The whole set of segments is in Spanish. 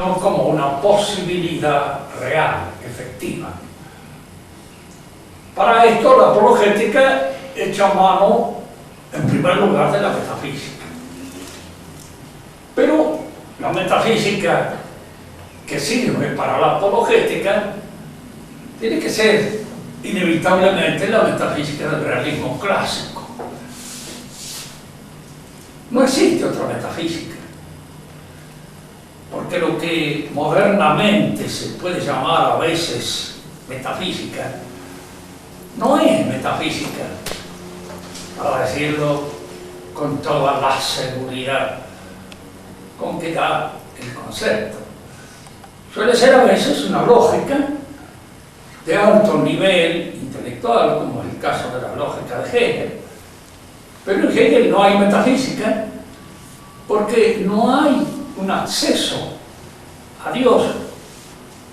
como una posibilidad real, efectiva. Para esto la apologética echa mano en primer lugar de la metafísica. Pero la metafísica que sirve para la apologética tiene que ser inevitablemente la metafísica del realismo clásico. No existe otra metafísica, porque lo que modernamente se puede llamar a veces metafísica no es metafísica, para decirlo con toda la seguridad con que da el concepto. Suele ser a veces una lógica de alto nivel intelectual, como es el caso de la lógica de Hegel. Pero en Hegel no hay metafísica porque no hay un acceso a Dios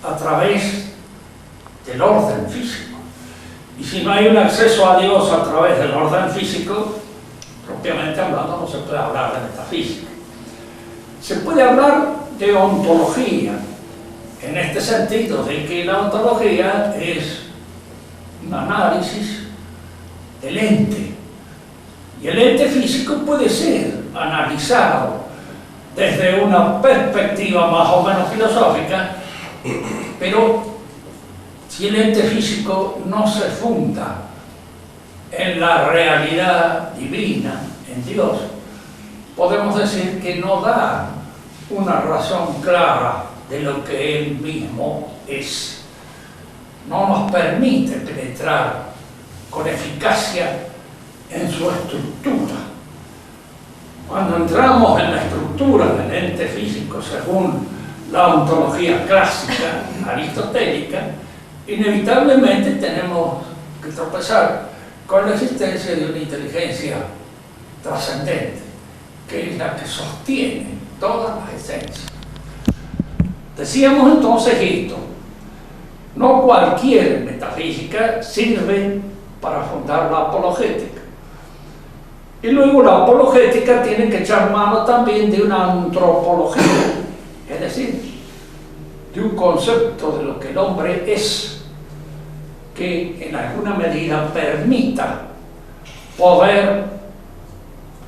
a través del orden físico. Y si no hay un acceso a Dios a través del orden físico, propiamente hablando, no se puede hablar de metafísica. Se puede hablar de ontología, en este sentido de que la ontología es un análisis del ente. Y el ente físico puede ser analizado desde una perspectiva más o menos filosófica, pero si el ente físico no se funda en la realidad divina, en Dios, podemos decir que no da una razón clara de lo que Él mismo es. No nos permite penetrar con eficacia en su estructura. Cuando entramos en la estructura del ente físico según la ontología clásica aristotélica, inevitablemente tenemos que tropezar con la existencia de una inteligencia trascendente, que es la que sostiene todas las esencias. Decíamos entonces esto: no cualquier metafísica sirve para fundar la apologética. Y luego la apologética tiene que echar mano también de una antropología, es decir, de un concepto de lo que el hombre es, que en alguna medida permita poder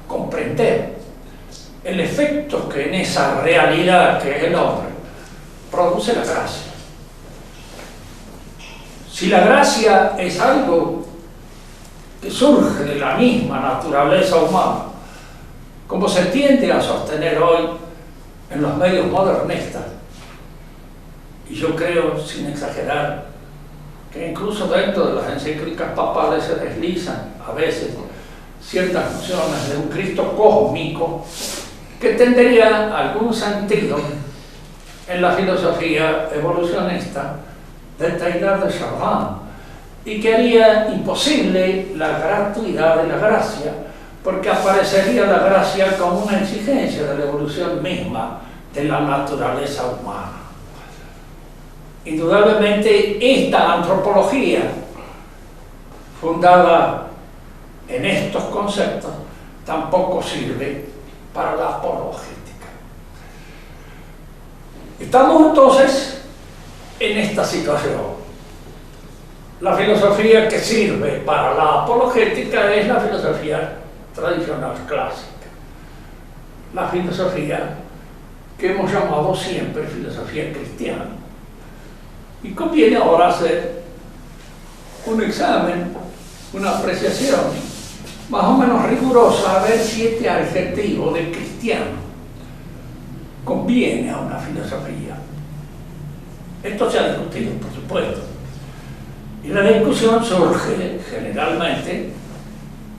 comprender el efecto que en esa realidad que es el hombre produce la gracia. Si la gracia es algo que surge de la misma naturaleza humana, como se tiende a sostener hoy en los medios modernistas, y yo creo, sin exagerar, que incluso dentro de las encíclicas papales se deslizan a veces ciertas nociones de un Cristo cósmico que tendría algún sentido en la filosofía evolucionista de Teilhard de Chardin, y que haría imposible la gratuidad de la gracia, porque aparecería la gracia como una exigencia de la evolución misma de la naturaleza humana. Indudablemente esta antropología, fundada en estos conceptos, tampoco sirve para la apologética. Estamos entonces en esta situación. La filosofía que sirve para la apologética es la filosofía tradicional clásica, la filosofía que hemos llamado siempre filosofía cristiana. Y conviene ahora hacer un examen, una apreciación más o menos rigurosa, a ver si este adjetivo de cristiano conviene a una filosofía. Esto se ha discutido, por supuesto. Y la discusión surge generalmente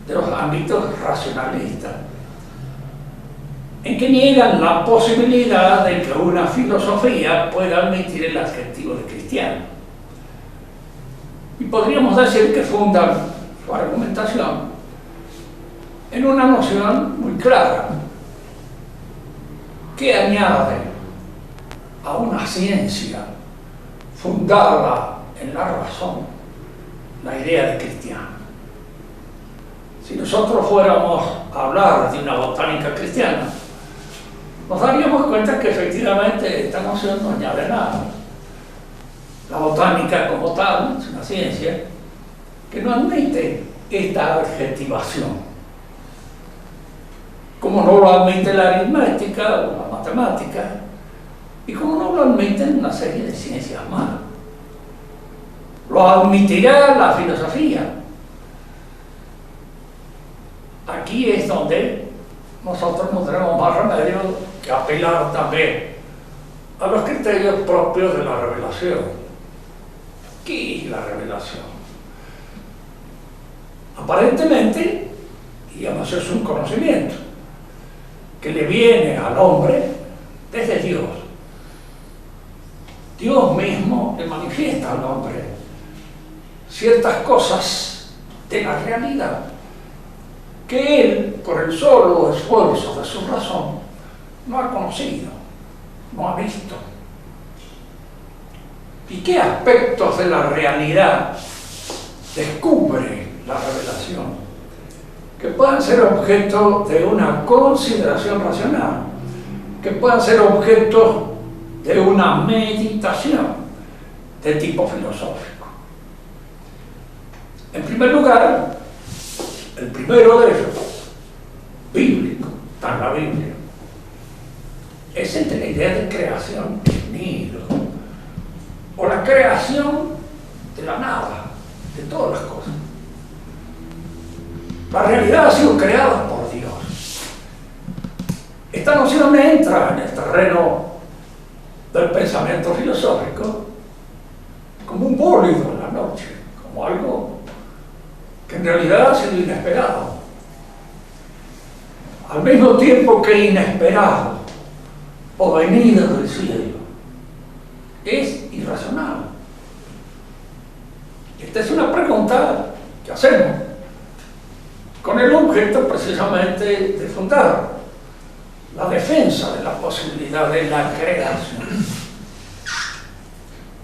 de los ámbitos racionalistas, en que niegan la posibilidad de que una filosofía pueda admitir el adjetivo de cristiano. Y podríamos decir que fundan su argumentación en una noción muy clara, que añade a una ciencia fundada en la razón la idea de cristiano. Si nosotros fuéramos a hablar de una botánica cristiana, nos daríamos cuenta que efectivamente esta noción no añade nada. La botánica como tal es una ciencia que no admite esta adjetivación, como no lo admite la aritmética o la matemática, y como no lo admiten una serie de ciencias más. Lo admitirá la filosofía. Aquí es donde nosotros no tenemos más remedio que apelar también a los criterios propios de la revelación. ¿Qué es la revelación? Aparentemente, digamos, es un conocimiento que le viene al hombre desde Dios. Dios mismo le manifiesta al hombre ciertas cosas de la realidad que él, por el solo esfuerzo de su razón, no ha conocido, no ha visto. ¿Y qué aspectos de la realidad descubre la revelación? Que puedan ser objeto de una consideración racional, que puedan ser objeto de una meditación de tipo filosófico. En primer lugar, el primero de ellos, bíblico, está en la Biblia, es el de la idea de creación del nido, o la creación de la nada, de todas las cosas. La realidad ha sido creada por Dios. Esta noción entra en el terreno del pensamiento filosófico como un bólido en la noche, como algo que en realidad ha sido inesperado. Al mismo tiempo que inesperado o venido del cielo, es irracional. Esta es una pregunta que hacemos con el objeto precisamente de fundar la defensa de la posibilidad de la creación.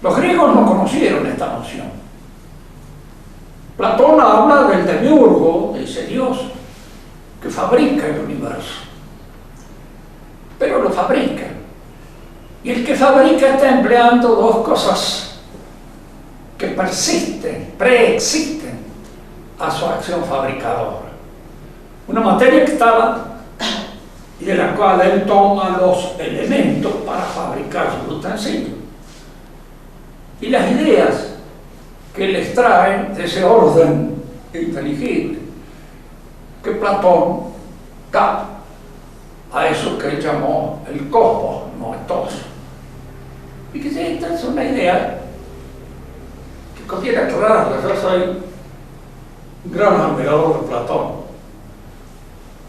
Los griegos no conocieron esta noción. Platón habla del demiurgo, de ese Dios que fabrica el universo, pero lo fabrica. Y el que fabrica está empleando dos cosas que persisten, preexisten a su acción fabricadora. Una materia que estaba y de la cual él toma los elementos para fabricar sus utensilios. Y las ideas que él extrae de ese orden inteligible que Platón da a eso que él llamó el cosmos noetoso. Y que esta es una idea que conviene aclararla. Yo soy un gran admirador de Platón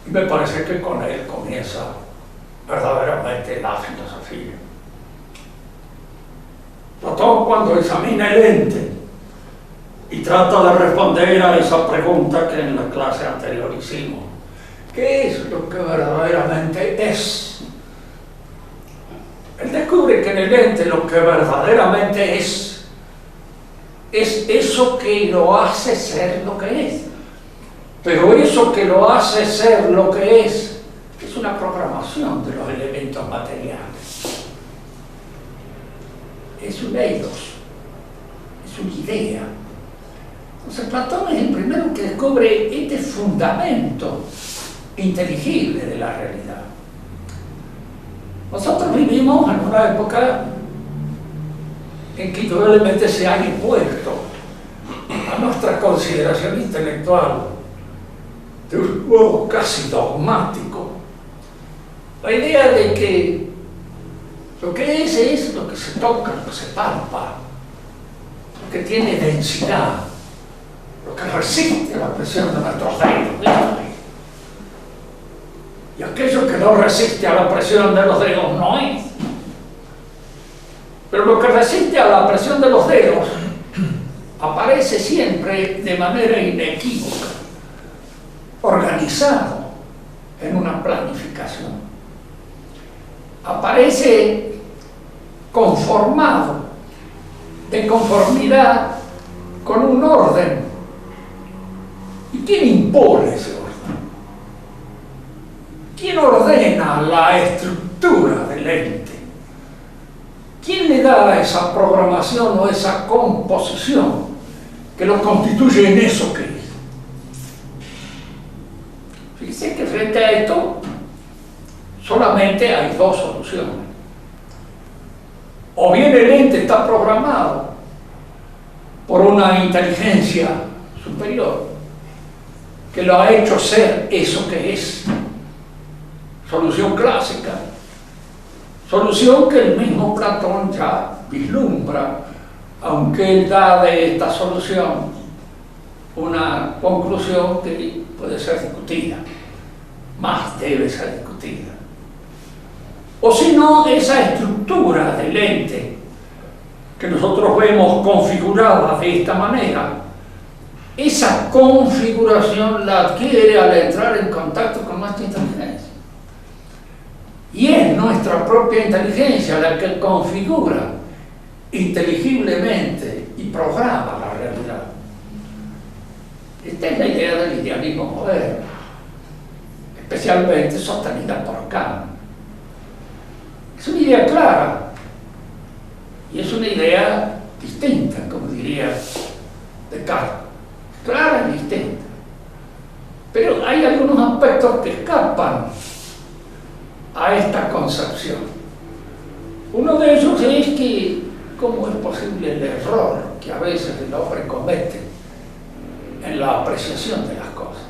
y me parece que con él comienza verdaderamente la filosofía. Platón, cuando examina el ente y trata de responder a esa pregunta que en la clase anterior hicimos, ¿qué es lo que verdaderamente es? Él descubre que en el ente lo que verdaderamente es eso que lo hace ser lo que es. Pero eso que lo hace ser lo que es una programación de los elementos materiales. Es un eidos, es una idea. Entonces Platón es el primero que descubre este fundamento inteligible de la realidad. Nosotros vivimos en una época en que indudablemente se ha impuesto a nuestra consideración intelectual de un modo casi dogmático la idea de que lo que es lo que se toca, lo que se palpa, lo que tiene densidad, lo que resiste la presión de nuestros dedos. Y aquello que no resiste a la presión de los dedos no es. Pero lo que resiste a la presión de los dedos aparece siempre de manera inequívoca, organizado en una planificación. Aparece conformado, de conformidad con un orden. ¿Y quién impone ese orden? ¿Quién ordena la estructura estructura del ente. ¿Quién le da esa programación o esa composición que lo constituye en eso que es? Fíjense que frente a esto solamente hay dos soluciones. O bien el ente está programado por una inteligencia superior que lo ha hecho ser eso que es. Solución clásica. Solución que el mismo Platón ya vislumbra, aunque él da de esta solución una conclusión que puede ser discutida, más debe ser discutida. O si no, esa estructura del ente que nosotros vemos configurada de esta manera, esa configuración la adquiere al entrar en contacto con nuestra inteligencia. Y es nuestra propia inteligencia la que configura inteligiblemente y programa la realidad. Esta es la idea del idealismo moderno, especialmente sostenida por Kant. Es una idea clara y es una idea distinta, como diría Descartes, clara y distinta. Pero hay algunos aspectos que escapan a esta concepción. Uno de ellos es que cómo es posible el error que a veces el hombre comete en la apreciación de las cosas.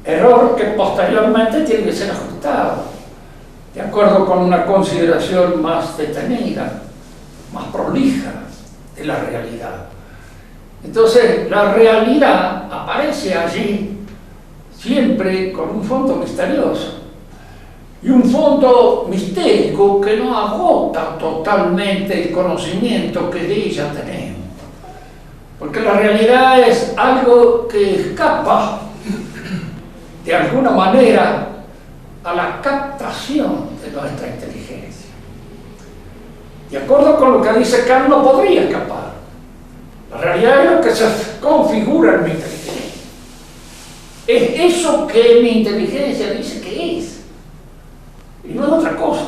Error que posteriormente tiene que ser ajustado de acuerdo con una consideración más detenida, más prolija de la realidad. Entonces, la realidad aparece allí siempre con un fondo misterioso y un fondo mistérico que no agota totalmente el conocimiento que de ella tenemos. Porque la realidad es algo que escapa de alguna manera a la captación de nuestra inteligencia. De acuerdo con lo que dice Kant, no podría escapar. La realidad es lo que se configura en mi inteligencia. Es eso que mi inteligencia dice que es. Y no es otra cosa.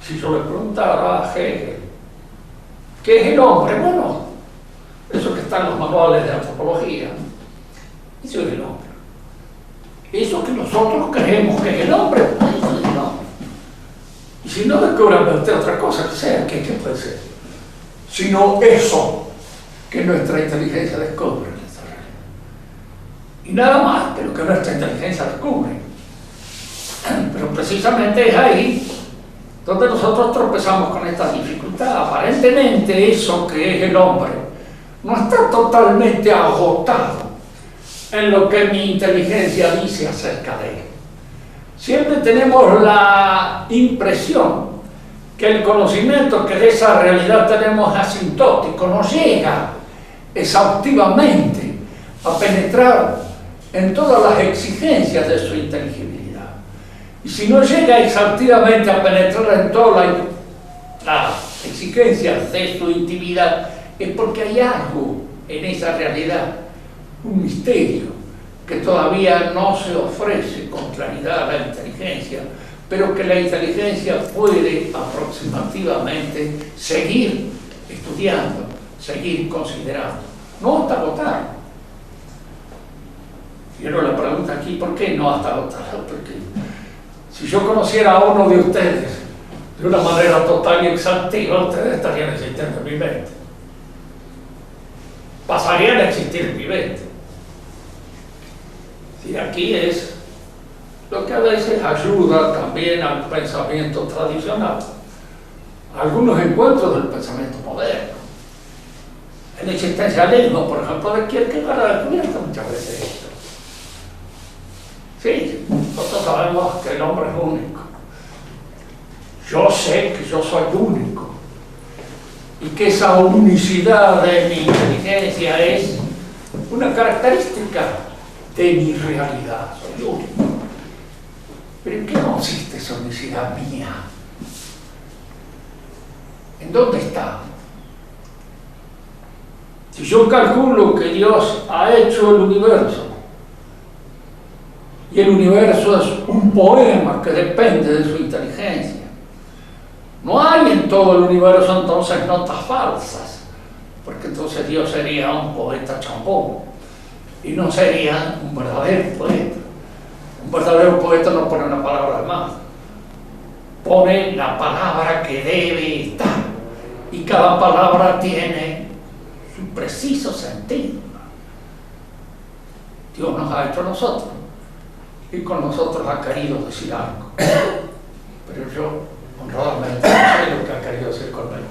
Si yo le preguntara a Hegel, ¿qué es el hombre? Bueno, eso que está en los manuales de antropología, eso es el hombre. Eso que nosotros creemos que es el hombre, eso es el hombre. Y si no descubran usted otra cosa que sea, ¿qué puede ser? Sino eso que nuestra inteligencia descubre en esta realidad. Y nada más que lo que nuestra inteligencia descubre. Pero precisamente es ahí donde nosotros tropezamos con esta dificultad. Aparentemente eso que es el hombre no está totalmente agotado en lo que mi inteligencia dice acerca de él. Siempre tenemos la impresión que el conocimiento que de esa realidad tenemos es asintótico, no llega exhaustivamente a penetrar en todas las exigencias de su inteligibilidad. Y si no llega exhaustivamente a penetrar en todas las exigencias de su intimidad, es porque hay algo en esa realidad, un misterio que todavía no se ofrece con claridad a la inteligencia, pero que la inteligencia puede aproximativamente seguir estudiando, seguir considerando, no hasta agotarlo. Quiero la pregunta aquí, ¿por qué no hasta agotarlo? Porque si yo conociera a uno de ustedes de una manera total y exhaustiva, ustedes estarían existiendo en mi mente. Pasarían a existir en mi mente. Y aquí es lo que a veces ayuda también al pensamiento tradicional. Algunos encuentros del pensamiento moderno. El existencialismo, por ejemplo, de Kierkegaard ha descubierto muchas veces esto. Sí, nosotros sabemos que el hombre es único. Yo sé que yo soy único. Y que esa unicidad de mi inteligencia es una característica de mi realidad. Soy único. ¿Pero en qué consiste esa unicidad mía? ¿En dónde está? Si yo calculo que Dios ha hecho el universo Y el universo es un poema que depende de su inteligencia. No hay en todo el universo entonces notas falsas, porque entonces Dios sería un poeta chambón y no sería un verdadero poeta. Un verdadero poeta no pone una palabra de más, pone la palabra que debe estar, y cada palabra tiene su preciso sentido. Dios nos ha hecho a nosotros y con nosotros ha querido decir algo, pero yo honradamente no sé lo que ha querido decir conmigo.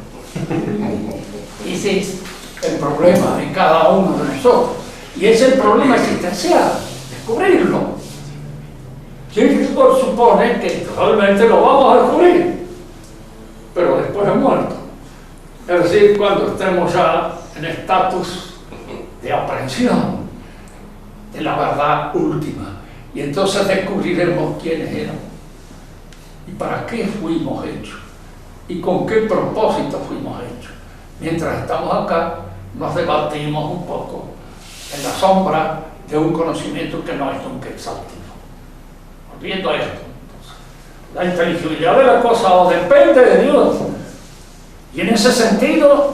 Y ese es el problema de cada uno de nosotros, y ese es el problema existencial, descubrirlo. Kierkegaard supone que realmente lo vamos a descubrir, pero después de muerto, es decir, cuando estemos ya en estatus de aprehensión de la verdad última, y entonces descubriremos quiénes éramos y para qué fuimos hechos y con qué propósito fuimos hechos. Mientras estamos acá, nos debatimos un poco en la sombra de un conocimiento que no es nunca exhaustivo. Volviendo a esto, entonces, la inteligibilidad de la cosa o depende de Dios, y en ese sentido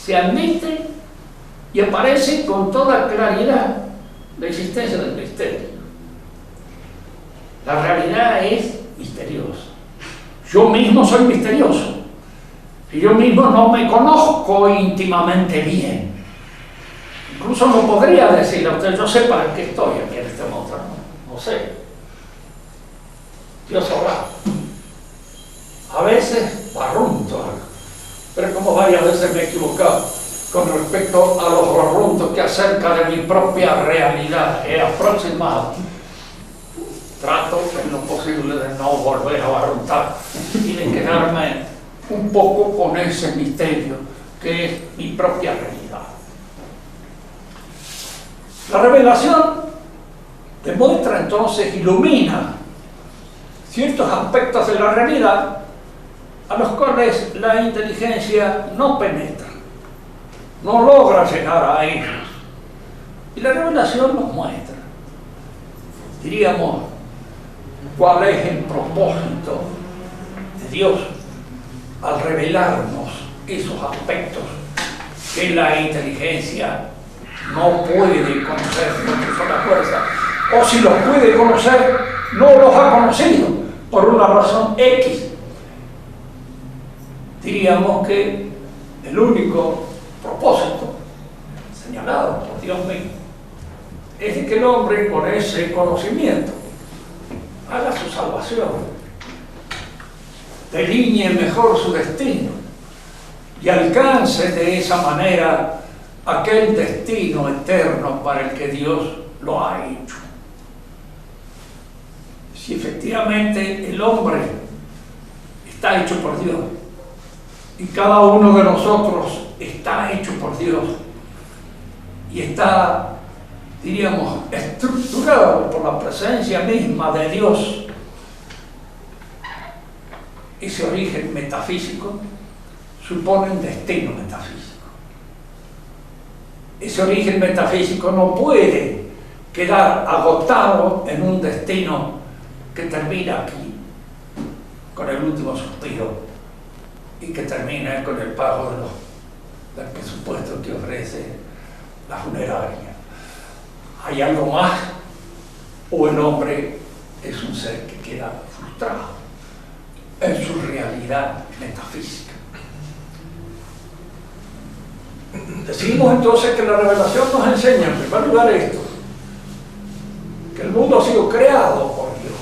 se admite y aparece con toda claridad la existencia del misterio. La realidad es misteriosa. Yo mismo soy misterioso. Y yo mismo no me conozco íntimamente bien. Incluso no podría decirle a usted, yo sé para qué estoy aquí en este mundo. No sé. Dios sabrá. A veces barrunto algo, pero como varias veces me he equivocado con respecto a los barruntos que acerca de mi propia realidad he aproximado. Trato en lo posible de no volver a barruntar y de quedarme un poco con ese misterio que es mi propia realidad. La revelación demuestra entonces, ilumina ciertos aspectos de la realidad a los cuales la inteligencia no penetra, no logra llegar a ellos. Y la revelación nos muestra, diríamos, cuál es el propósito de Dios al revelarnos esos aspectos que la inteligencia no puede conocer por su sola fuerza, o si los puede conocer, no los ha conocido por una razón X. Diríamos que el único propósito señalado por Dios mismo es de que el hombre con ese conocimiento haga su salvación, delinee mejor su destino y alcance de esa manera aquel destino eterno para el que Dios lo ha hecho. Si efectivamente el hombre está hecho por Dios y cada uno de nosotros está hecho por Dios y está, diríamos, estructurado por la presencia misma de Dios, ese origen metafísico supone un destino metafísico. Ese origen metafísico no puede quedar agotado en un destino que termina aquí, con el último suspiro, y que termina con el pago del presupuesto que ofrece la funeraria. ¿Hay algo más? ¿O el hombre es un ser que queda frustrado en su realidad metafísica? Decimos entonces que la revelación nos enseña, en primer lugar, esto: que el mundo ha sido creado por Dios,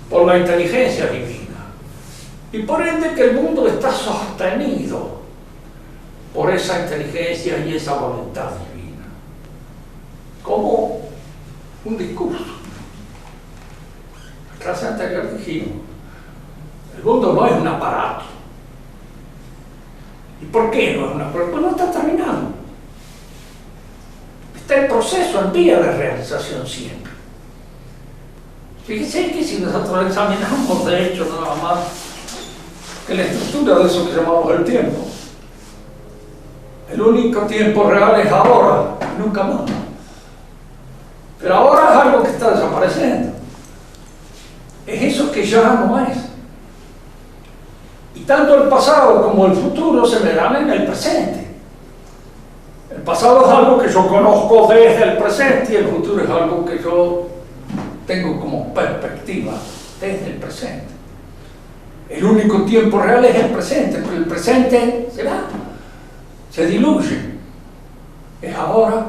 por la inteligencia divina, y por ende que el mundo está sostenido por esa inteligencia y esa voluntad divina, como un discurso. La clase anterior dijimos, el mundo no es un aparato. ¿Y por qué no es un aparato? Pues no está terminado. Está en proceso, en vía de realización siempre. Fíjense que si nosotros examinamos, de hecho, nada más que la estructura de eso que llamamos el tiempo, el único tiempo real es ahora, nunca más. Pero ahora es algo que está desapareciendo. Es eso que ya no es. Y tanto el pasado como el futuro se me dan en el presente. El pasado es algo que yo conozco desde el presente y el futuro es algo que yo tengo como perspectiva desde el presente. El único tiempo real es el presente, pero el presente se va, se diluye. Es ahora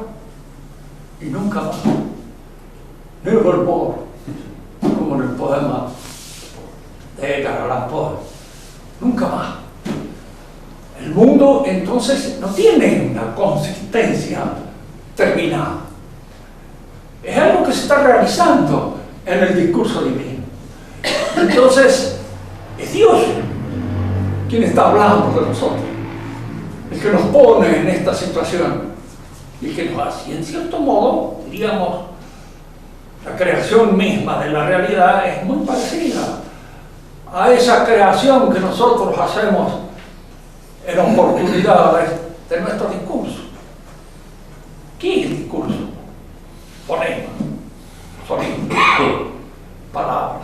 y nunca más. Nevermore, como en el poema de Edgar Allan Poe. Nunca más. El mundo entonces no tiene una consistencia terminada. Es algo que se está realizando en el discurso divino. Entonces, es Dios quien está hablando de nosotros, el que nos pone en esta situación y el que nos hace. Y en cierto modo, diríamos, la creación misma de la realidad es muy parecida a esa creación que nosotros hacemos en oportunidades de nuestro discurso. ¿Qué es el discurso? Fonema, sonido, palabras.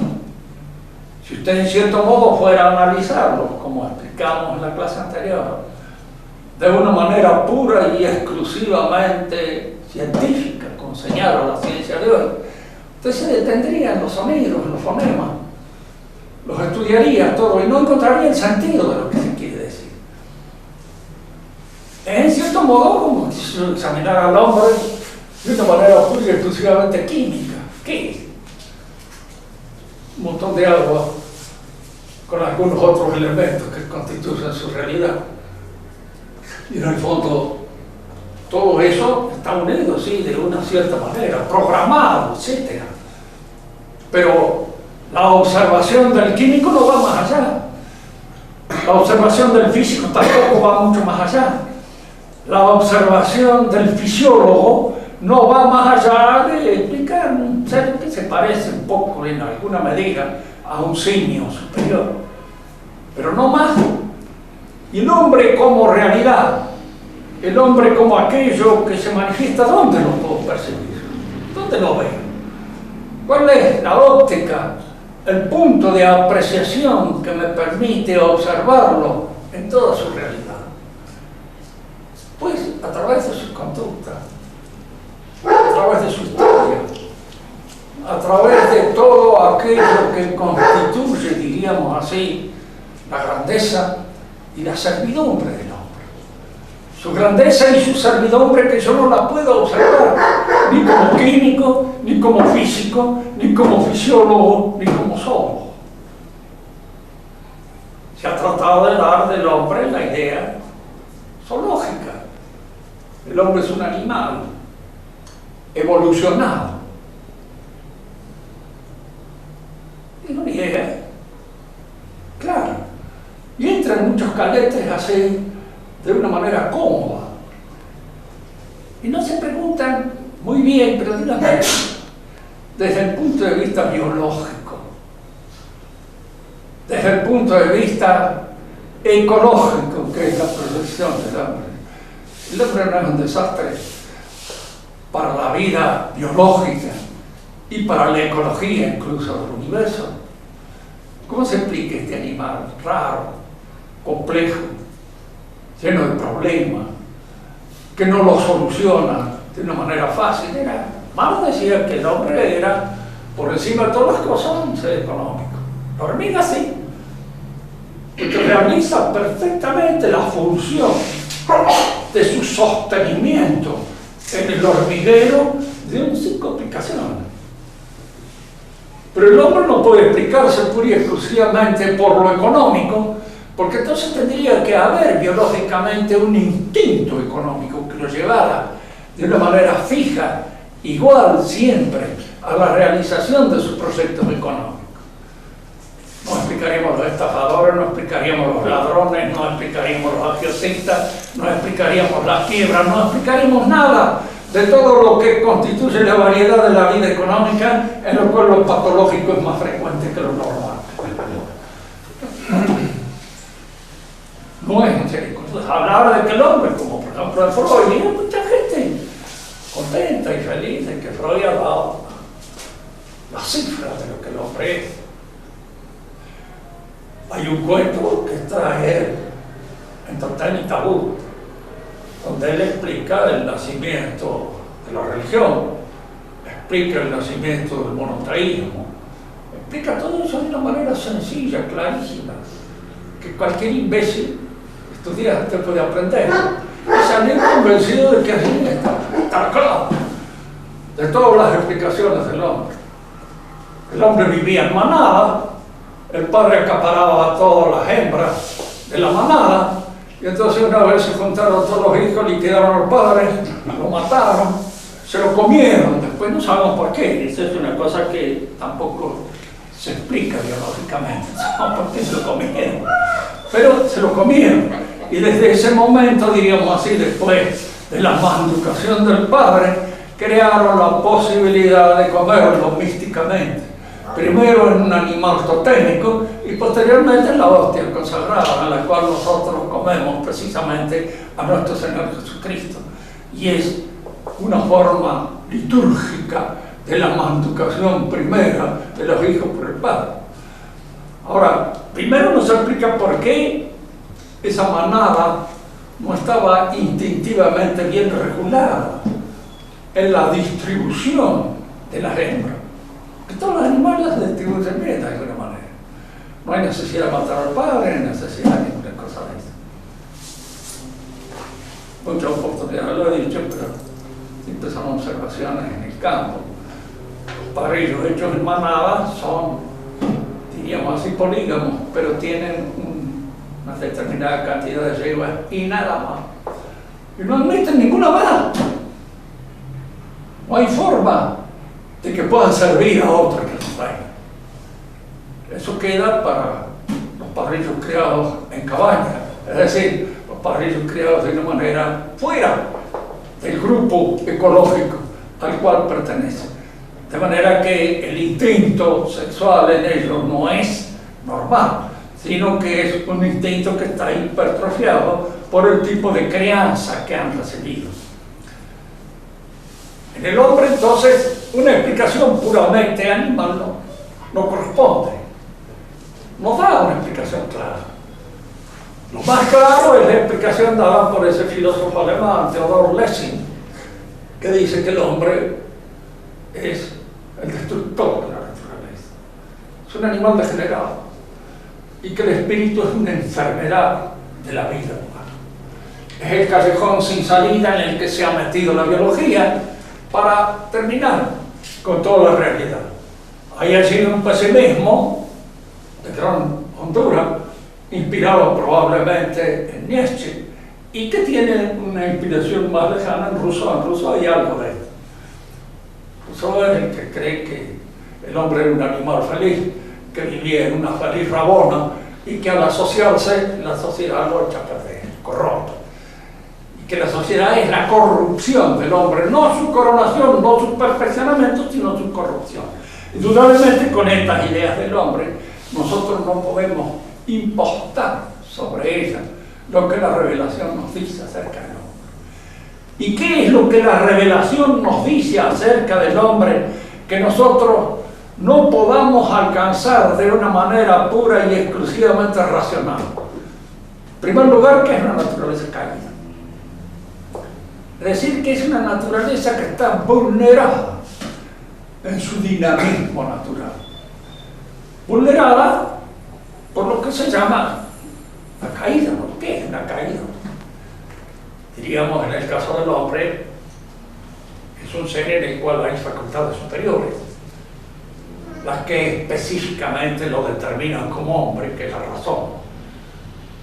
Si usted en cierto modo fuera a analizarlo, como explicamos en la clase anterior, de una manera pura y exclusivamente científica, como señala la ciencia de hoy, usted se detendría en los sonidos, en los fonemas, los estudiaría todo y no encontraría el sentido de lo que se quiere decir. Es en cierto modo como si yo examinara al hombre de una manera pura y exclusivamente química. ¿Qué es? Un montón de agua con algunos otros elementos que constituyen su realidad. Y en el fondo, todo eso está unido, sí, de una cierta manera, programado, etc. Pero la observación del químico no va más allá. La observación del físico tampoco va mucho más allá. La observación del fisiólogo no va más allá de explicar un ser que se parece un poco en alguna medida a un simio superior, pero no más. Y el hombre como realidad, el hombre como aquello que se manifiesta, ¿dónde lo puedo percibir? ¿Dónde lo veo? ¿Cuál es la óptica, el punto de apreciación que me permite observarlo en toda su realidad? Pues a través de su conducta, a través de su historia, a través de todo aquello que constituye, diríamos así, la grandeza y la servidumbre del hombre. Su grandeza y su servidumbre que yo no la puedo observar, ni como químico, ni como físico, ni como fisiólogo, ni como zoólogo. Se ha tratado de dar del hombre la idea zoológica. El hombre es un animal evolucionado. Y no niega, claro. Y entra en muchos caletes así, de una manera cómoda. Y no se preguntan muy bien, pero díganme, desde el punto de vista biológico, desde el punto de vista ecológico, que es la producción del hombre. El hombre no es un desastre para la vida biológica y para la ecología incluso del universo. ¿Cómo se explica este animal raro, complejo, lleno de problemas, que no lo soluciona de una manera fácil? Marx decía que el hombre era, por encima de todas las cosas, un ser económico. La hormiga sí, porque realiza perfectamente la función de su sostenimiento en el hormiguero de un 5 aplicaciones. Pero el hombre no puede explicarse pura y exclusivamente por lo económico, porque entonces tendría que haber biológicamente un instinto económico que lo llevara de una manera fija, igual siempre, a la realización de sus proyectos económicos. No explicaríamos los estafadores, no explicaríamos los ladrones, no explicaríamos los agiotistas, no explicaríamos las quiebras, no explicaríamos nada de todo lo que constituye la variedad de la vida económica, en lo cual lo patológico es más frecuente que lo normal. No es misericordia. Hablar de que el hombre, como por ejemplo de Freud, y hay mucha gente contenta y feliz de que Freud ha dado cifras de lo que el hombre es. Hay un cuento que trae él en Total y Tabú, donde él explica el nacimiento de la religión, explica el nacimiento del monoteísmo, explica todo eso de una manera sencilla, clarísima, que cualquier imbécil estudiante puede aprender. Y salir convencido de que así está claro, de todas las explicaciones del hombre. El hombre vivía en manada, el padre acaparaba a todas las hembras de la manada, y entonces una vez se juntaron todos los hijos, liquidaron al padre, lo mataron, se lo comieron, después no sabemos por qué. Esa es una cosa que tampoco se explica biológicamente, no por qué se lo comieron, pero se lo comieron. Y desde ese momento, diríamos así, después de la manducación del padre, crearon la posibilidad de comerlo místicamente. Primero en un animal totémico y posteriormente en la hostia consagrada, en la cual nosotros comemos precisamente a nuestro Señor Jesucristo. Y es una forma litúrgica de la manducación primera de los hijos por el Padre. Ahora, primero nos explica por qué esa manada no estaba instintivamente bien regulada en la distribución de las hembras. Que todos los animales se distribuyen bien de alguna manera. No hay necesidad de matar al padre, no hay necesidad de ninguna cosa de eso. Muchas oportunidades lo he dicho, pero siempre son observaciones en el campo. Los parrillos hechos en manada son, diríamos así, polígamos, pero tienen una determinada cantidad de yeguas y nada más. Y no admiten ninguna más. No hay forma de que puedan servir a otros que los traigan. Eso queda para los parrillos criados en cabaña, es decir, los parrillos criados de una manera fuera del grupo ecológico al cual pertenecen. De manera que el instinto sexual en ellos no es normal, sino que es un instinto que está hipertrofiado por el tipo de crianza que han recibido. En el hombre, entonces, una explicación puramente animal no corresponde. No da una explicación clara. Lo más claro es la explicación dada por ese filósofo alemán, Theodor Lessing, que dice que el hombre es el destructor de la naturaleza. Es un animal degenerado. Y que el espíritu es una enfermedad de la vida humana. Es el callejón sin salida en el que se ha metido la biología para terminar con toda la realidad. Hay allí un pesimismo de gran hondura, inspirado probablemente en Nietzsche, y que tiene una inspiración más lejana en Rousseau. En Rousseau hay algo de esto. Rousseau es el que cree que el hombre era un animal feliz, que vivía en una feliz Rabona, y que al asociarse, la sociedad lo echa a perder, corrompe. Que la sociedad es la corrupción del hombre, no su coronación, no su perfeccionamiento, sino su corrupción. Indudablemente, con estas ideas del hombre, nosotros no podemos impostar sobre ella lo que la revelación nos dice acerca del hombre. ¿Y qué es lo que la revelación nos dice acerca del hombre que nosotros no podamos alcanzar de una manera pura y exclusivamente racional? En primer lugar, que es una naturaleza caída. Es decir, que es una naturaleza que está vulnerada en su dinamismo natural. Vulnerada por lo que se llama la caída. ¿No? ¿Qué es una caída? Diríamos, en el caso del hombre, es un ser en el cual hay facultades superiores, las que específicamente lo determinan como hombre, que es la razón,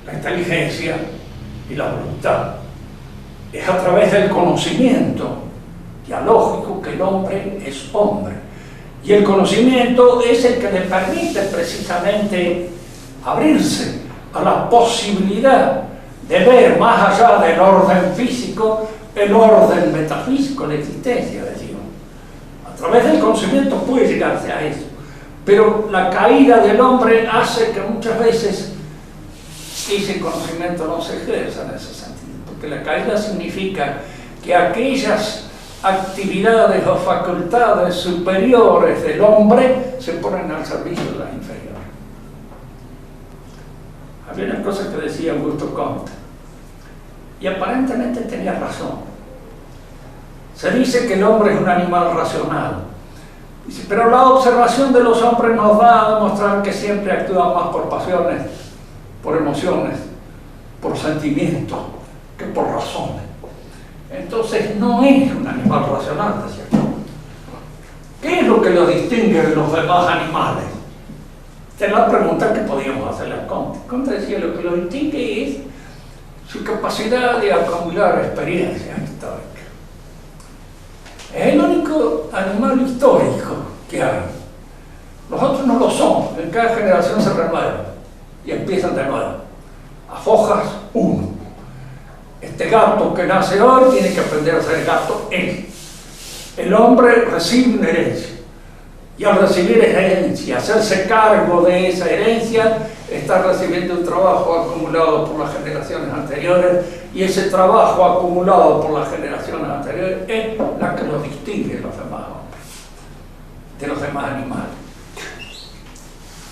la inteligencia y la voluntad. Es a través del conocimiento dialógico que el hombre es hombre. Y el conocimiento es el que le permite precisamente abrirse a la posibilidad de ver más allá del orden físico, el orden metafísico, la existencia de Dios. A través del conocimiento puede llegarse a eso. Pero la caída del hombre hace que muchas veces ese conocimiento no se ejerza en ese sentido. Porque la caída significa que aquellas actividades o facultades superiores del hombre se ponen al servicio de las inferiores. Había una cosa que decía Augusto Comte, y aparentemente tenía razón. Se dice que el hombre es un animal racional, pero la observación de los hombres nos va a demostrar que siempre actúan más por pasiones, por emociones, por sentimientos, que por razones. Entonces no es un animal racional, decía Comte. ¿Qué es lo que lo distingue de los demás animales? Esta es la pregunta que podíamos hacerle a Comte. Comte decía, lo que lo distingue es su capacidad de acumular experiencias históricas. Es el único animal histórico que hay. Los otros no lo son. En cada generación se renuevan y empiezan de nuevo. A fojas uno. Este gato que nace hoy tiene que aprender a ser gato él. El hombre recibe una herencia. Y al recibir herencia, hacerse cargo de esa herencia, está recibiendo un trabajo acumulado por las generaciones anteriores, y ese trabajo acumulado por las generaciones anteriores es la que lo distingue de los demás hombres, de los demás animales.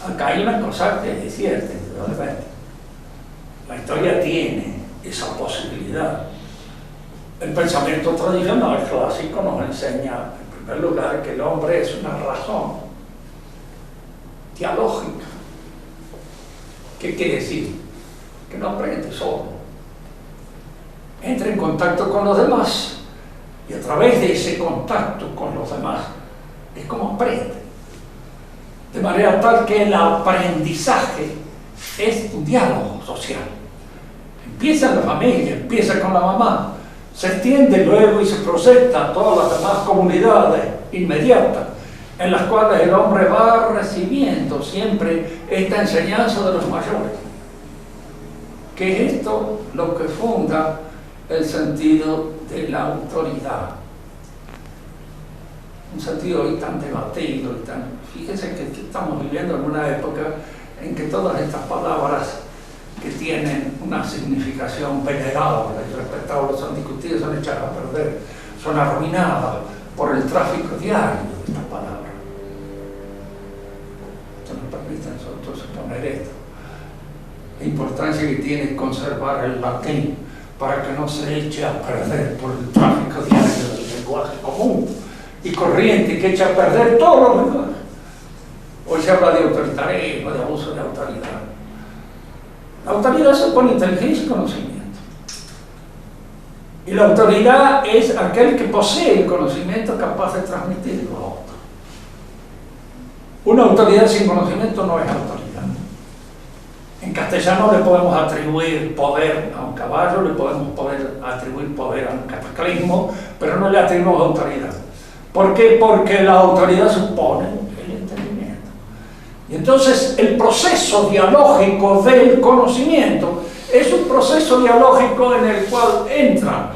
Acá hay una cosa que es cierta, indudablemente. La historia tiene esa posibilidad. El pensamiento tradicional clásico nos enseña, en primer lugar, que el hombre es una razón dialógica. ¿Qué quiere decir? Que no aprende solo. Entra en contacto con los demás y a través de ese contacto con los demás es como aprende. De manera tal que el aprendizaje es un diálogo social. Empieza en la familia, empieza con la mamá, se extiende luego y se proyecta a todas las demás comunidades inmediatas, en las cuales el hombre va recibiendo siempre esta enseñanza de los mayores. Que es esto lo que funda el sentido de la autoridad. Un sentido hoy tan debatido y tan... Fíjense que estamos viviendo en una época en que todas estas palabras que tienen una significación venerable y respetable son discutidas, son echadas a perder, son arruinadas por el tráfico diario de estas palabras. Esto nos permite a nosotros poner esto. La importancia que tiene conservar el latín para que no se eche a perder por el tráfico diario del lenguaje común y corriente que echa a perder todos los lenguajes. Hoy se habla de autoritarismo, de abuso de autoridad. La autoridad supone inteligencia y conocimiento. Y la autoridad es aquel que posee el conocimiento capaz de transmitirlo a otro. Una autoridad sin conocimiento no es autoridad. En castellano le podemos atribuir poder a un caballo, le podemos atribuir poder a un cataclismo, pero no le atribuimos autoridad. ¿Por qué? Porque la autoridad supone el entendimiento. Y entonces el proceso dialógico del conocimiento es un proceso dialógico en el cual entran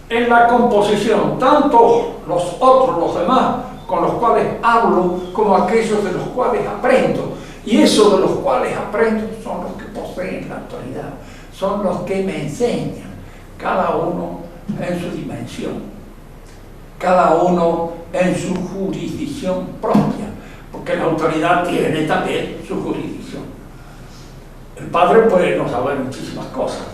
en la composición tanto los otros, los demás, con los cuales hablo, como aquellos de los cuales aprendo. Y esos de los cuales aprendo son los que poseen la autoridad, son los que me enseñan, cada uno en su dimensión, cada uno en su jurisdicción propia, porque la autoridad tiene también su jurisdicción. El padre puede no saber muchísimas cosas,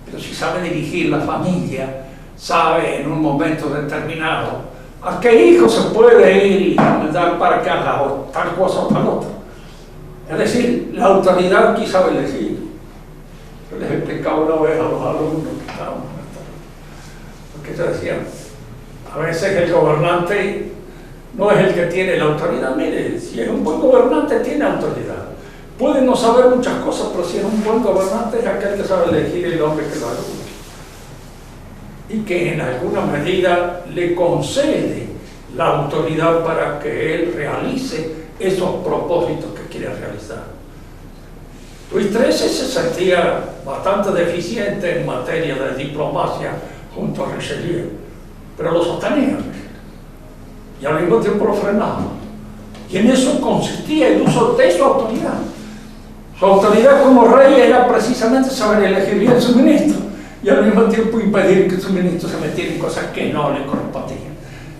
pero si sabe dirigir la familia, sabe en un momento determinado a qué hijo se puede ir y mandar para que haga tal cosa o tal otra. Es decir, la autoridad aquí sabe elegir. Yo les explicaba una vez a los alumnos que estaban, porque yo decía, a veces el gobernante no es el que tiene la autoridad. Mire, si es un buen gobernante tiene autoridad. Puede no saber muchas cosas, pero si es un buen gobernante es aquel que sabe elegir el hombre que lo ayude. Y que en alguna medida le concede la autoridad para que él realice esos propósitos que quiere realizar. Luis XIII se sentía bastante deficiente en materia de diplomacia junto a Richelieu, pero lo sostenía y al mismo tiempo lo frenaba. Y en eso consistía el uso de su autoridad. Su autoridad como rey era precisamente saber elegir bien su ministro y al mismo tiempo impedir que su ministro se metiera en cosas que no le correspondían.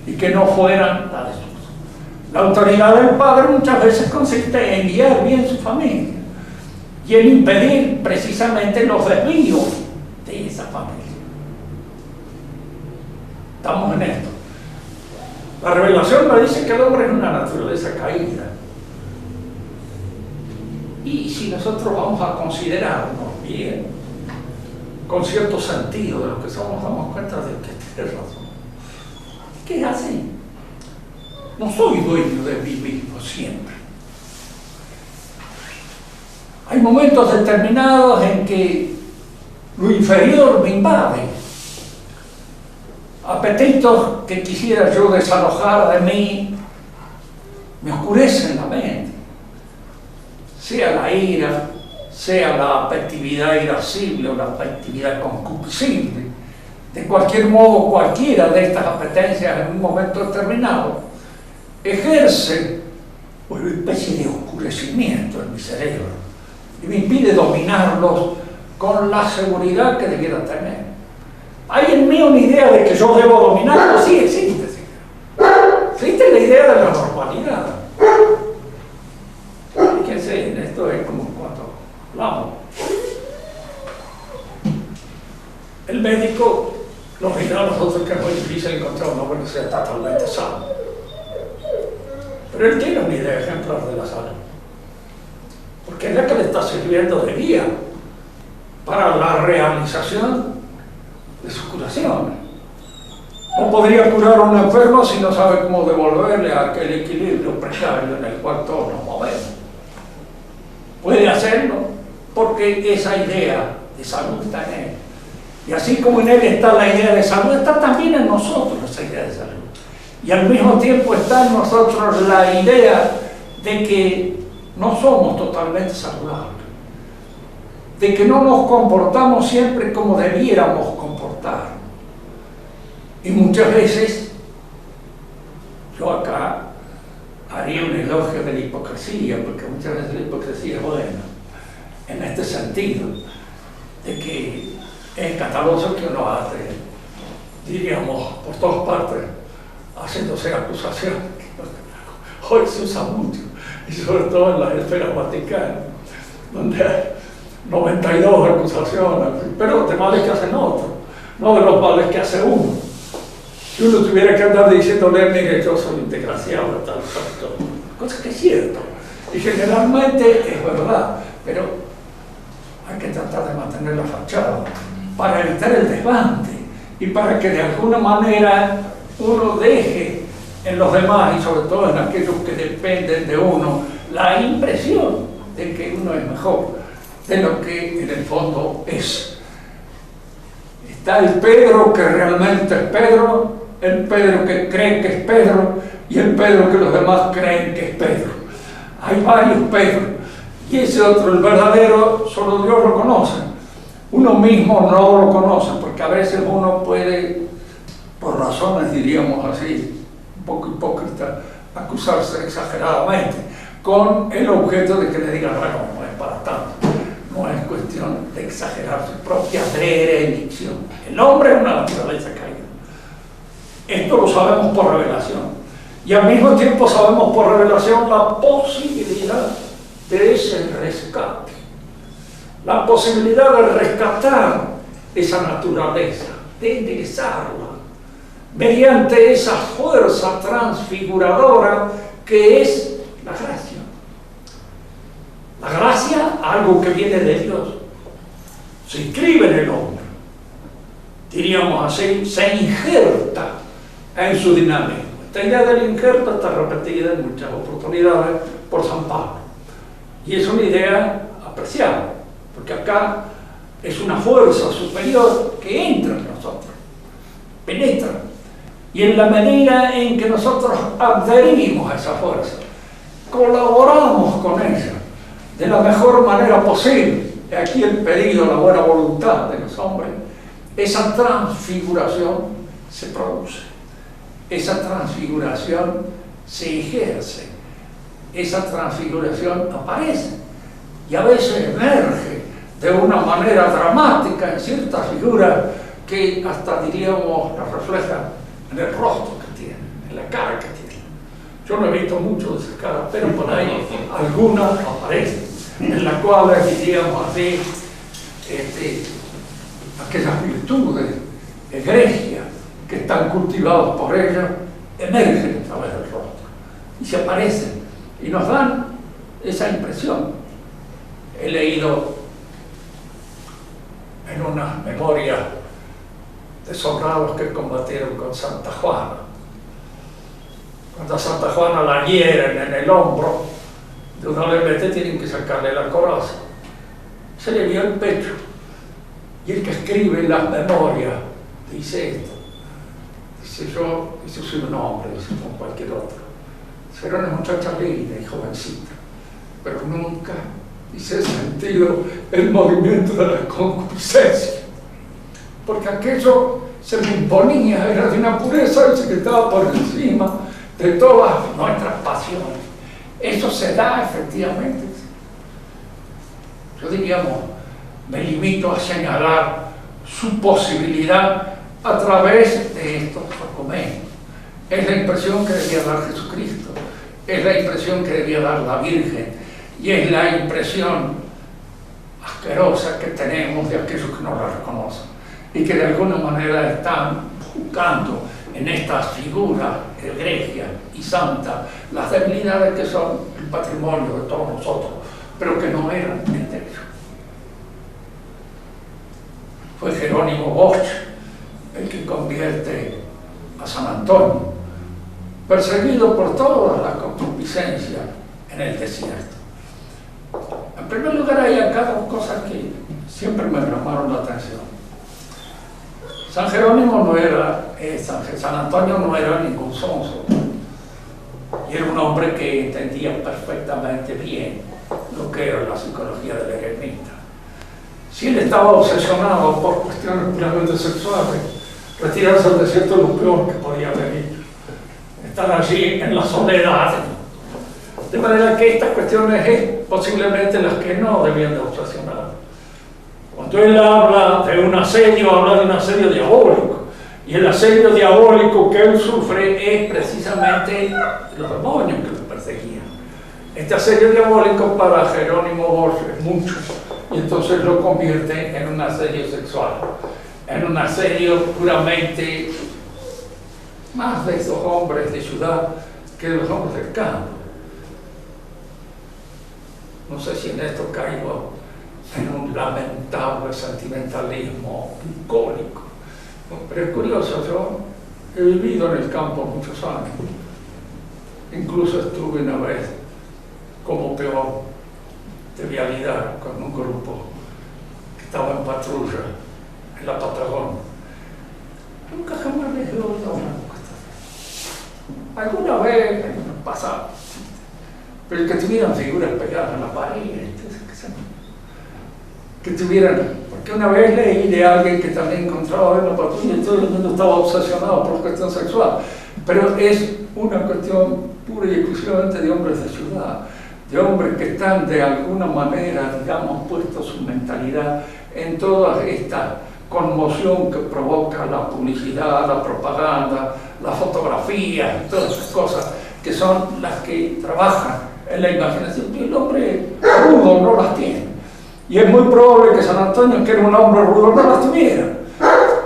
y que no fueran la de sus. La autoridad del padre muchas veces consiste en guiar bien su familia y en impedir precisamente los desvíos de esa familia. Estamos en esto. La revelación nos dice que el hombre es una naturaleza caída. Y si nosotros vamos a considerarnos bien, con cierto sentido de lo que somos, damos cuenta de que tiene razón. ¿Qué es así? No soy dueño de mí mismo siempre. Hay momentos determinados en que lo inferior me invade. Apetitos que quisiera yo desalojar de mí me oscurecen la mente. Sea la ira, sea la afectividad irascible o la afectividad concupiscible. De cualquier modo, cualquiera de estas apetencias en un momento determinado ejerce una especie de oscurecimiento en mi cerebro y me impide dominarlos con la seguridad que debiera tener. ¿Hay en mí una idea de que yo debo dominarlos? Sí, existe. Existe la idea de la normalidad. Fíjense, esto es como cuando hablamos. El médico nos dirá a nosotros que es muy difícil encontrar un hombre que sea totalmente sano. Pero él tiene una idea ejemplar de la salud. Porque es la que le está sirviendo de guía para la realización de su curación. No podría curar a un enfermo si no sabe cómo devolverle a aquel equilibrio precario en el cual todos nos movemos. Puede hacerlo porque esa idea de salud está en él. Y así como en él está la idea de salud, está también en nosotros esa idea de salud. Y al mismo tiempo está en nosotros la idea de que no somos totalmente saludables, de que no nos comportamos siempre como debiéramos comportar. Y muchas veces, yo acá haría un elogio de la hipocresía, porque muchas veces la hipocresía es buena, en este sentido, de que es escandaloso que uno hace, diríamos, por todas partes, haciéndose acusaciones. Hoy se usa mucho, y sobre todo en las esferas vaticanas, donde hay 92 acusaciones, pero de males que hacen otros, no de los males que hace uno. Si uno tuviera que andar diciéndole, mire, yo soy un desgraciado, tal, cosa que es cierto, y generalmente es verdad, pero hay que tratar de mantener la fachada para evitar el desbande y para que de alguna manera uno deje en los demás y sobre todo en aquellos que dependen de uno la impresión de que uno es mejor de lo que en el fondo es. Está el Pedro que realmente es Pedro, el Pedro que cree que es Pedro y el Pedro que los demás creen que es Pedro. Hay varios Pedros y ese otro, el verdadero, solo Dios lo conoce. Uno mismo no lo conoce porque a veces uno puede, por razones diríamos así, un poco hipócrita, acusarse exageradamente con el objeto de que le digan, bueno, no es para tanto. No es cuestión de exagerar su propia erección. El hombre es una naturaleza caída. Esto lo sabemos por revelación. Y al mismo tiempo sabemos por revelación la posibilidad de ese rescate. La posibilidad de rescatar esa naturaleza, de enderezarla, mediante esa fuerza transfiguradora que es la gracia. La gracia, algo que viene de Dios, se inscribe en el hombre, diríamos así, se injerta en su dinámica. Esta idea del injerto está repetida en muchas oportunidades por San Pablo. Y es una idea apreciable, porque acá es una fuerza superior que entra en nosotros, penetra. Y en la medida en que nosotros adherimos a esa fuerza, colaboramos con ella, de la mejor manera posible, y aquí el pedido, la buena voluntad de los hombres, esa transfiguración se produce, esa transfiguración se ejerce, esa transfiguración aparece y a veces emerge de una manera dramática en ciertas figuras que hasta diríamos las reflejan en el rostro que tiene. en la cara que tiene. Yo no he visto mucho de esa cara, pero por ahí algunas aparecen, en las cuales, diríamos así, aquellas virtudes egregias que están cultivadas por ellos emergen a través del rostro y se aparecen y nos dan esa impresión. He leído en unas memorias de soldados que combatieron con Santa Juana. Cuando a Santa Juana la hieren en el hombro, de una LBT tienen que sacarle la coraza. Se le vio el pecho. Y el que escribe las memorias dice esto. Dice, yo soy un hombre, dice, como cualquier otro. Era una muchacha linda y jovencita, pero nunca, dice, he sentido el movimiento de la concupiscencia. Porque aquello se me imponía, era de una pureza que estaba por encima de todas nuestras pasiones. Eso se da efectivamente. Yo diríamos, me limito a señalar su posibilidad a través de estos documentos. Es la impresión que debía dar Jesucristo, es la impresión que debía dar la Virgen, y es la impresión asquerosa que tenemos de aquellos que no la reconocen y que de alguna manera están buscando en estas figuras egregias y santas las debilidades que son el patrimonio de todos nosotros, pero que no eran el de ellos. Fue Jerónimo Bosch el que convierte a San Antonio, perseguido por toda la concupiscencia en el desierto. En primer lugar, hay acá dos cosas que siempre me llamaron la atención. San Jerónimo no era, San Antonio no era ningún sonso, y era un hombre que entendía perfectamente bien lo que era la psicología del eremita. Si él estaba obsesionado por cuestiones puramente sexuales, retirarse al desierto es lo peor que podía venir. Estar allí en la soledad. De manera que estas cuestiones es posiblemente las que no debían de obsesionar. Cuando él habla de un asedio, habla de un asedio diabólico. Y el asedio diabólico que él sufre es precisamente los demonios que lo perseguían. Este asedio diabólico para Jerónimo Bosch es mucho. Y entonces lo convierte en un asedio sexual. En un asedio puramente más de esos hombres de ciudad que de los hombres del campo. No sé si en esto caigo en un lamentable sentimentalismo bucólico, pero es curioso, yo he vivido en el campo muchos años, incluso estuve una vez como peón de vialidad con un grupo que estaba en patrulla en la Patagonia. Nunca jamás les he oído una cuestión. Alguna vez, en el pasado, pero que tuvieran figuras pegadas en la pared, que tuvieran, porque una vez leí de alguien que también encontraba en la patrulla y todo el mundo estaba obsesionado por cuestión sexual, pero es una cuestión pura y exclusivamente de hombres de ciudad, de hombres que están de alguna manera, digamos, puestos su mentalidad en toda esta conmoción que provoca la publicidad, la propaganda, la fotografía, todas esas cosas que son las que trabajan en la imaginación, y el hombre rudo no las tiene. Y es muy probable que San Antonio, que era un hombre rudo, no las tuviera.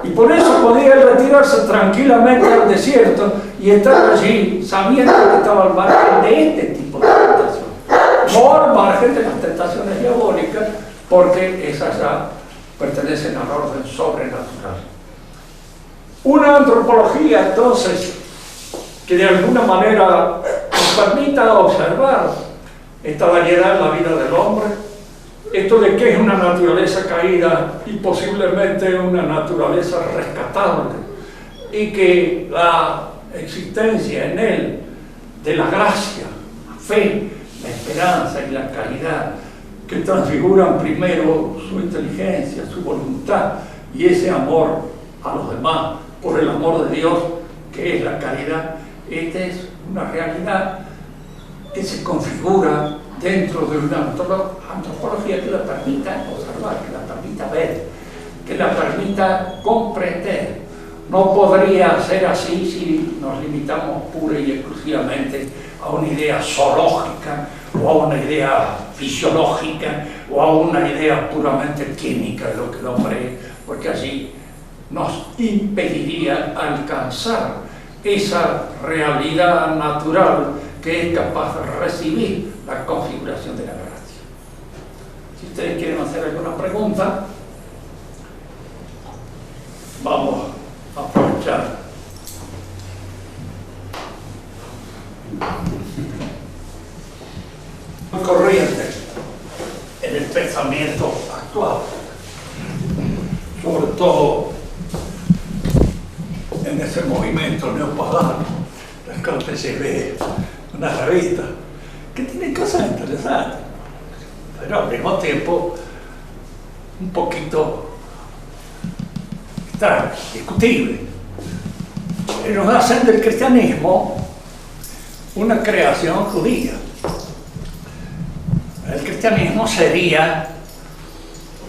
Y por eso podía retirarse tranquilamente al desierto y estar allí sabiendo que estaba al margen de este tipo de tentación. No al margen de las tentaciones diabólicas, porque esas ya pertenecen al orden sobrenatural. Una antropología, entonces, que de alguna manera nos permita observar esta variedad en la vida del hombre, esto de que es una naturaleza caída y posiblemente una naturaleza rescatable, y que la existencia en él de la gracia, la fe, la esperanza y la caridad que transfiguran primero su inteligencia, su voluntad y ese amor a los demás por el amor de Dios que es la caridad, esta es una realidad que se configura dentro de una antropología que la permita observar, que la permita ver, que la permita comprender. no podría ser así si nos limitamos pura y exclusivamente a una idea zoológica o a una idea fisiológica o a una idea puramente química de lo que el hombre es, porque así nos impediría alcanzar esa realidad natural que es capaz de recibir la configuración de la gracia. Si ustedes quieren hacer alguna pregunta, vamos a aprovechar. Muy corriente en el pensamiento actual, sobre todo en ese movimiento neopagano, en donde se ve una revista que tiene cosas interesantes, pero al mismo tiempo un poquito extraño, discutible. Ellos hacen del cristianismo una creación judía. El cristianismo sería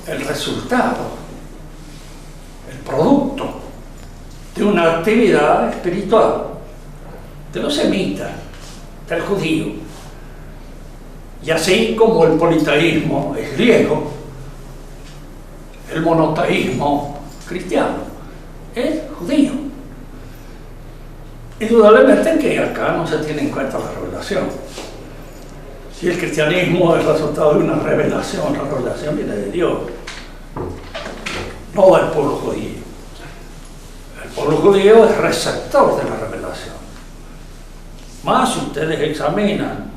el resultado, el producto de una actividad espiritual de los semitas, del judío. Y así como el politeísmo es griego, el monoteísmo cristiano es judío. Indudablemente que acá no se tiene en cuenta la revelación. Si el cristianismo es el resultado de una revelación, la revelación viene de Dios, no del pueblo judío. El pueblo judío es receptor de la revelación. Más si ustedes examinan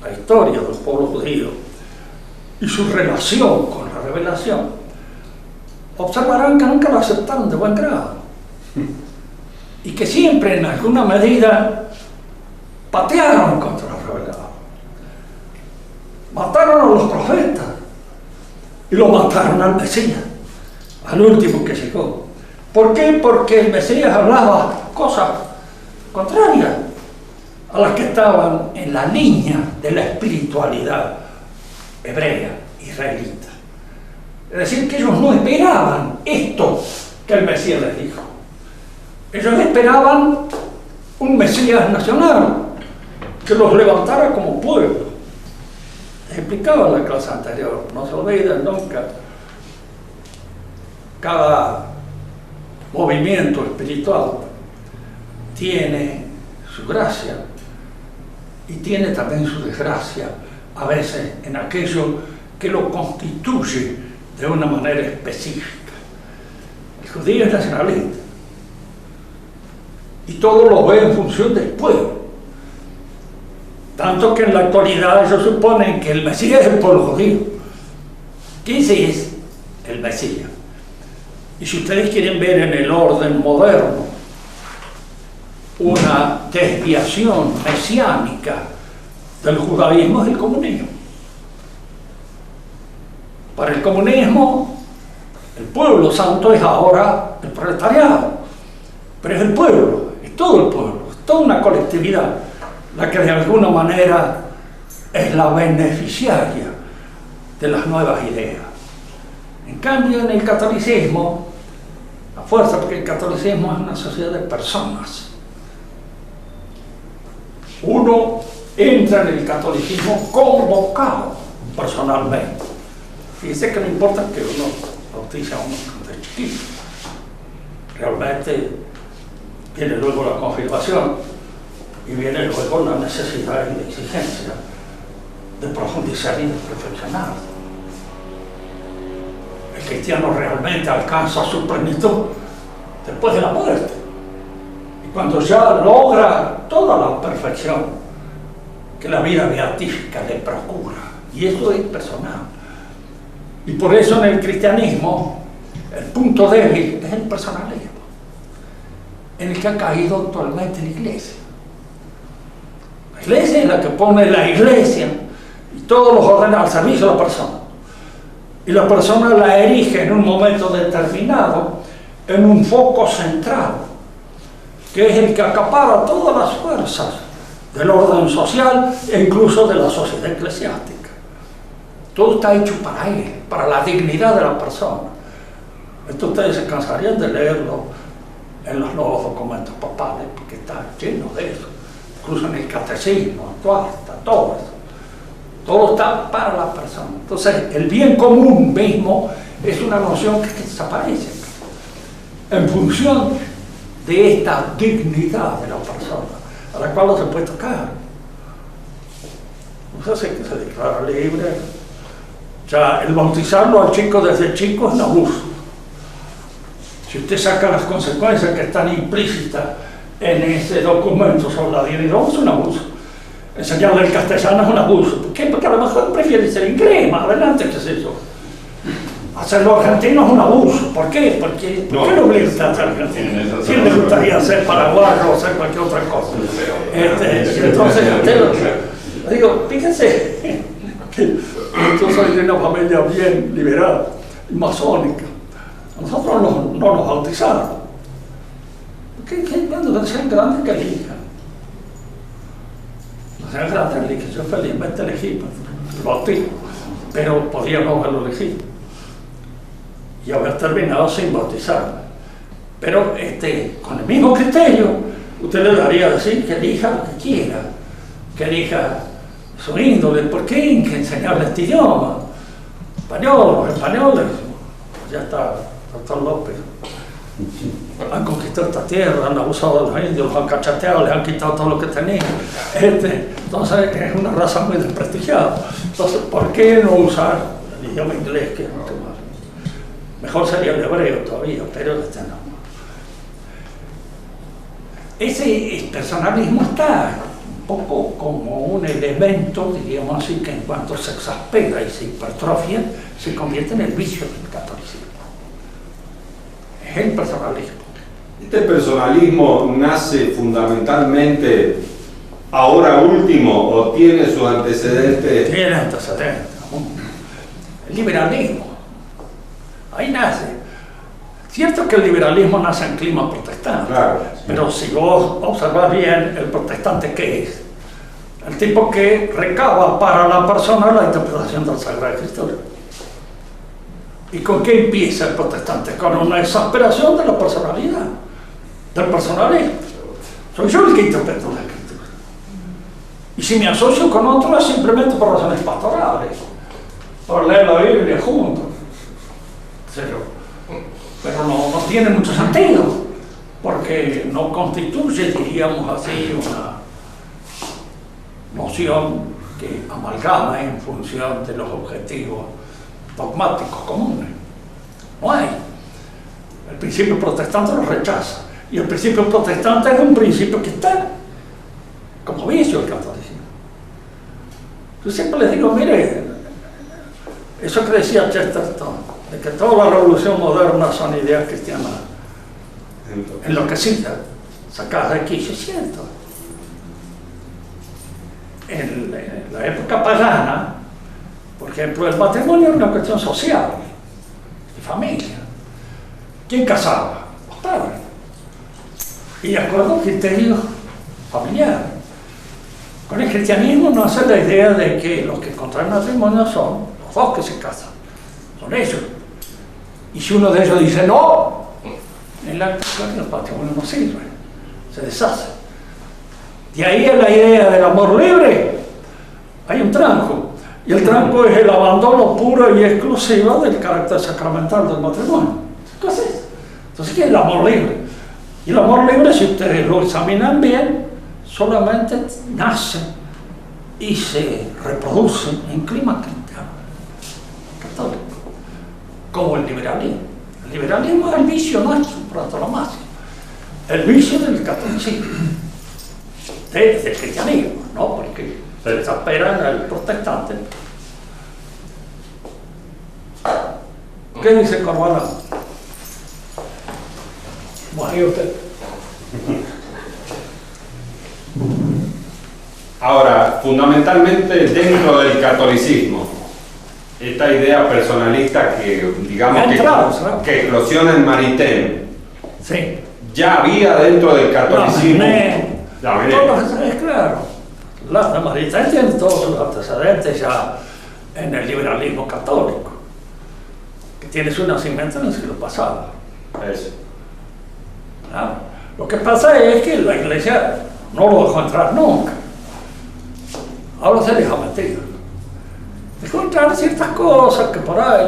la historia del pueblo judío y su relación con la revelación, observarán que nunca lo aceptaron de buen grado y que siempre en alguna medida patearon contra la revelación. Mataron a los profetas y lo mataron al Mesías, al último que llegó. ¿Por qué? Porque el Mesías hablaba cosas contrarias a las que estaban en la línea de la espiritualidad hebrea, israelita. Es decir, que ellos no esperaban esto que el Mesías les dijo. Ellos esperaban un Mesías nacional que los levantara como pueblo. Les explicaba en la clase anterior, no se olviden nunca. Cada movimiento espiritual tiene su gracia y tiene también su desgracia, a veces en aquello que lo constituye de una manera específica. El judío es nacionalista y todo lo ve en función del pueblo, tanto que en la actualidad ellos suponen que el Mesías es el pueblo judío, que ese es el Mesías. Y si ustedes quieren ver en el orden moderno una desviación mesiánica del judaísmo, es el comunismo. Para el comunismo, el pueblo santo es ahora el proletariado, pero es el pueblo, es todo el pueblo, es toda una colectividad la que de alguna manera es la beneficiaria de las nuevas ideas. En cambio, en el catolicismo, a fuerza, porque el catolicismo es una sociedad de personas, uno entra en el catolicismo convocado personalmente. Fíjense que no importa que uno bautice a uno de chiquito, realmente viene luego la confirmación y viene luego la necesidad y la exigencia de profundizar y de perfeccionar. El cristiano realmente alcanza su plenitud después de la muerte, y cuando ya logra toda la perfección que la vida beatífica le procura, y eso es personal. Y por eso en el cristianismo el punto débil es el personalismo, en el que ha caído actualmente la iglesia. La iglesia es la que pone la iglesia y todos los órdenes al servicio de la persona. Y la persona la erige en un momento determinado en un foco central, que es el que acapara todas las fuerzas del orden social e incluso de la sociedad eclesiástica. Todo está hecho para él, para la dignidad de la persona. Esto ustedes se cansarían de leerlo en los nuevos documentos papales, porque está lleno de eso. Incluso en el catecismo actual está todo eso. Todo está para la persona. Entonces, el bien común mismo es una noción que desaparece en función de esta dignidad de la persona, a la cual no se puede tocar. No sé que se declara libre. Ya el bautizarlo al chico desde chico es un abuso. Si usted saca las consecuencias que están implícitas en ese documento sobre la dignidad, es un abuso. Enseñarle el castellano es un abuso. ¿Por qué? Porque a lo mejor prefiere ser inglés, más adelante, qué sé yo. Hacerlo argentino es un abuso. ¿Por qué? ¿Por qué lo obliga a ser argentino? Si le gustaría ser paraguayo o ser cualquier otra cosa. Entonces, digo, fíjense que yo soy de una familia bien liberal y masónica. A nosotros no nos bautizaron. Cuando sean grandes que elijan. No sean grandes que elijan. Yo felizmente elegí el bautismo, pero podía no haberlo elegido y haber terminado sin bautizarme. Pero con el mismo criterio, usted le daría a decir que elija lo que quiera, que elija su índole. ¿Por qué hay que enseñarle este idioma? Español, los españoles, ya está, doctor López, han conquistado esta tierra, han abusado de los indios, los han cachateado, les han quitado todo lo que tenían. Entonces es una raza muy desprestigiada. Entonces, ¿por qué no usar el idioma inglés, que es mucho más? Mejor sería el hebreo todavía, pero no. Ese personalismo está un poco como un elemento, diríamos así, que en cuanto se exaspera y se hipertrofia, se convierte en el vicio del catolicismo. Es el personalismo. ¿Este personalismo nace fundamentalmente ahora último o tiene sus antecedentes? Tiene antecedentes. El liberalismo. Ahí nace. Cierto que el liberalismo nace en clima protestante, claro, sí. Pero si vos observás bien, el protestante, ¿qué es? El tipo que recaba para la persona la interpretación del Sagrado Escritura. ¿Y con qué empieza el protestante? Con una exasperación de la personalidad, del personalismo. Soy yo el que interpreto la Escritura. Y si me asocio con otro es simplemente por razones pastorales, por leer la Biblia juntos. Pero no tiene mucho sentido, porque no constituye, diríamos así, una noción que amalgama en función de los objetivos dogmáticos comunes. No hay. El principio protestante lo rechaza, y el principio protestante es un principio que está como vicio el catolicismo. Yo siempre les digo, mire, eso que decía Chesterton, de que toda la revolución moderna son ideas cristianas enloquecidas, sacadas de aquí, es cierto. En la época pagana, por ejemplo, el matrimonio era una cuestión social, de familia. ¿Quién casaba? Los padres. Y de acuerdo a criterios familiares. Con el cristianismo nace la idea de que los que contraen matrimonio son los dos que se casan, son ellos. Y si uno de ellos dice no, en la actualidad el matrimonio no sirve, se deshace. De ahí a la idea del amor libre, hay un tranco. Y el tranco es el abandono puro y exclusivo del carácter sacramental del matrimonio. Entonces, ¿qué es el amor libre? Y el amor libre, si ustedes lo examinan bien, solamente nace y se reproduce en clima cristiano, católico, como el liberalismo. El liberalismo es el vicio nuestro, por antonomasia. El vicio del catolicismo, del cristianismo, ¿no? Porque se desespera en el protestante. ¿Qué dice Corvalán? Bueno, usted. Ahora, fundamentalmente dentro del catolicismo, esta idea personalista que, digamos, que eclosiona en Maritain, sí, ya había dentro del catolicismo. Es claro. La Maritain tiene todos los antecedentes ya en el liberalismo católico, que tiene su nacimiento en el siglo pasado. Eso. Claro. Lo que pasa es que la iglesia no lo dejó entrar nunca. Ahora se deja meter. Dejó entrar ciertas cosas que por ahí,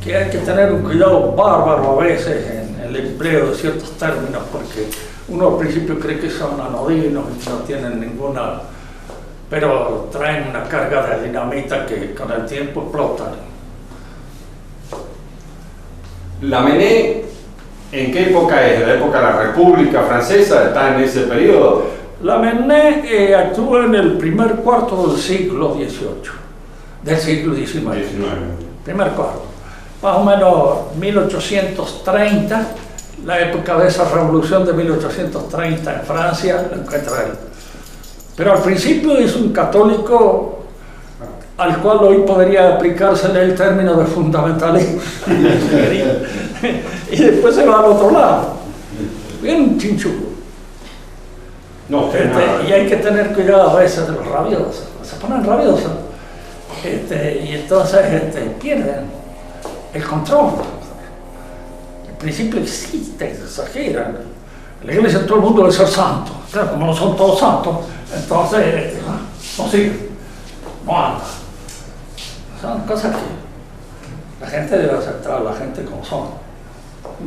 que hay que tener un cuidado bárbaro a veces en el empleo de ciertos términos, porque uno al principio cree que son anodinos y que no tienen ninguna, pero traen una carga de dinamita que con el tiempo explotan. Lamennais, ¿en qué época es? ¿La época de la República Francesa? ¿Está en ese periodo? Lamennais actúa en el primer cuarto del siglo XVIII, del siglo XIX. Primer cuarto. Más o menos 1830, la época de esa revolución de 1830 en Francia, lo encuentra él. Pero al principio es un católico al cual hoy podría aplicársele el término de fundamentalismo. Y después se va al otro lado. Bien chinchudo. No, Y hay que tener cuidado a veces de los rabiosos. Se ponen rabiosos. Y entonces pierden el control. El principio existe, exageran. En la iglesia todo el mundo debe ser santo. Claro, como no son todos santos, entonces no siguen, no andan. Son cosas que la gente debe aceptar a la gente como son.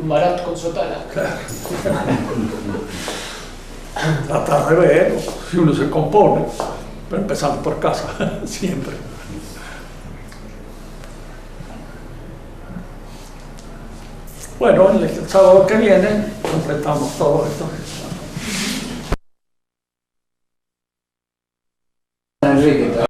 Marat con sotana. Claro. Tratar de ver si uno se compone, pero empezando por casa, siempre. Bueno, el sábado que viene completamos todo esto.